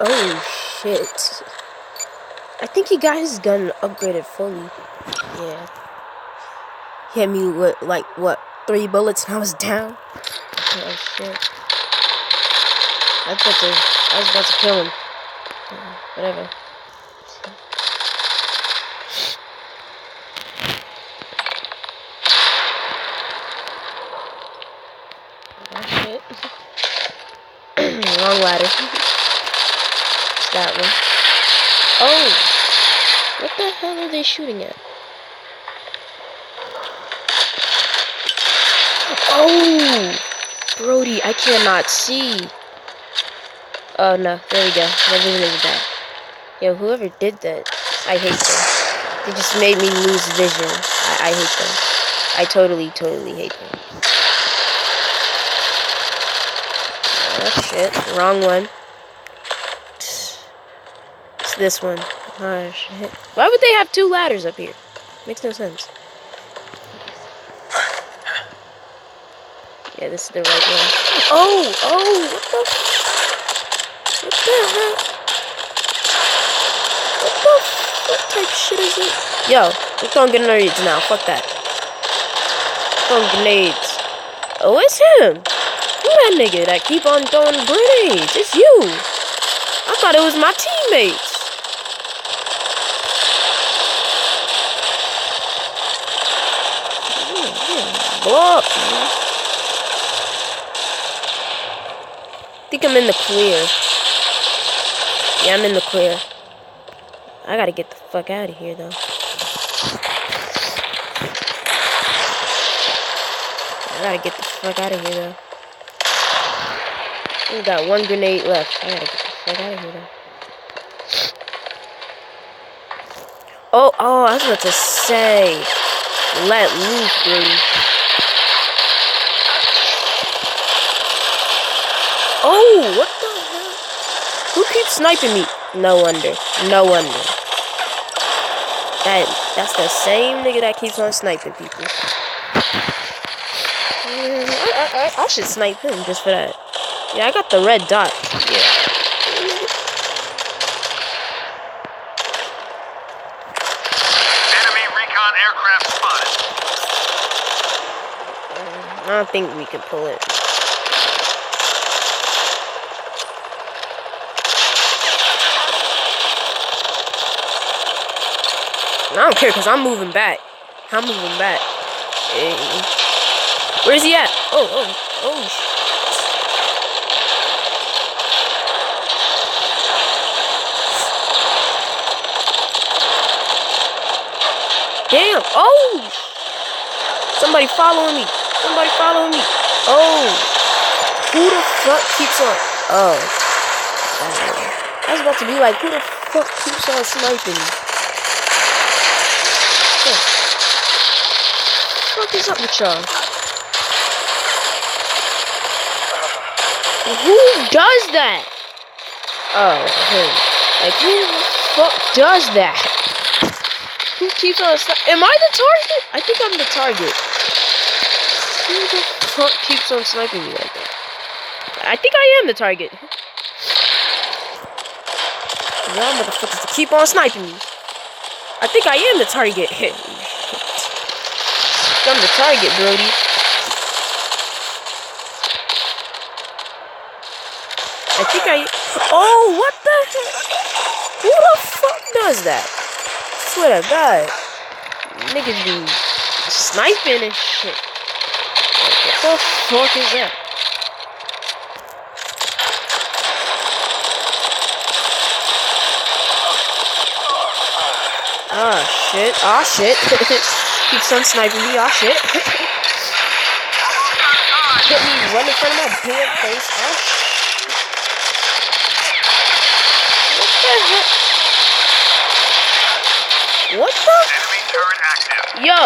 Oh shit. I think he got his gun upgraded fully. Yeah. He hit me with like what, 3 bullets and I was down. Oh shit. I was about to kill him. Whatever. Oh shit. Wrong ladder. It's that one. Oh! What the hell are they shooting at? Oh! Brody, I cannot see. Oh no, there we go. My vision is back. Yo, whoever did that, I hate them. They just made me lose vision. I hate them. I totally hate them. Oh shit, wrong one. It's this one. Oh shit. Why would they have 2 ladders up here? Makes no sense. Yeah, this is the right one. Oh, what the hell? What type shit is it? Yo, we're throwing grenades now. Fuck that. Throwing grenades. Oh, it's him. Who that nigga that keep on throwing grenades? It's you. I thought it was my teammates. Blow up, man. I think I'm in the clear. Yeah, I'm in the clear. I gotta get the fuck out of here, though. I gotta get the fuck out of here, though. We got 1 grenade left. I gotta get the fuck out of here, though. Oh, I was about to say. Let loose, Brody. Oh, what the hell? Who keeps sniping me? No wonder. That's the same nigga that keeps on sniping people. I should snipe him just for that. Yeah, I got the red dot. Yeah. Enemy recon aircraft spotted. I don't think we can pull it. I don't care because I'm moving back. Hey. Where's he at? Oh. Damn. Oh. Somebody following me. Oh. Who the fuck keeps on? Oh. I was about to be like, who the fuck keeps on sniping me? What is up with y'all? Who does that? Oh, him. Like, who the fuck does that? Who keeps on sniping? Am I the target? I think I'm the target. Who the fuck keeps on sniping me like that? I think I am the target. Y'all motherfuckers to keep on sniping me. I think I am the target. I'm the target, Brody. I think oh, what the heck? Who the fuck does that? I swear to God. Niggas be sniping and shit. Like, what the fuck is that? Oh shit. Keeps on sniping me. Oh shit. Hit me right in front of my damn face. Oh shit. What the Enemy turret active. Yo.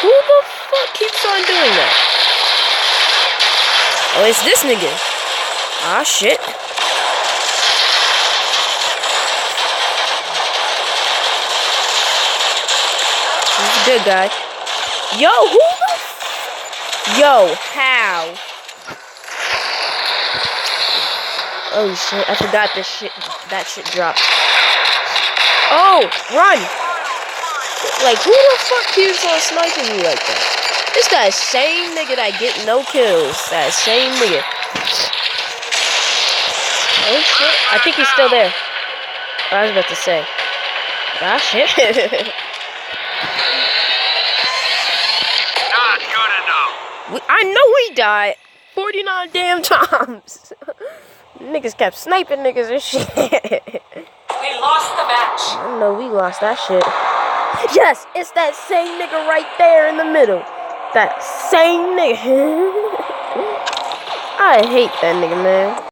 Who the fuck keeps on doing that? Oh, it's this nigga. Ah shit. He's a good guy. Yo, who the Yo, how? Oh shit, I forgot that shit dropped. Oh, run! Like, who the fuck keeps on sniping me like that? This guy's same nigga that get no kills. That same nigga. Oh shit, I think he's still there. I was about to say. Ah shit. Not good enough. I know we died 49 damn times. Niggas kept sniping niggas and shit. We lost the match. I know we lost that shit. Yes, it's that same nigga right there in the middle. That same nigga. I hate that nigga, man.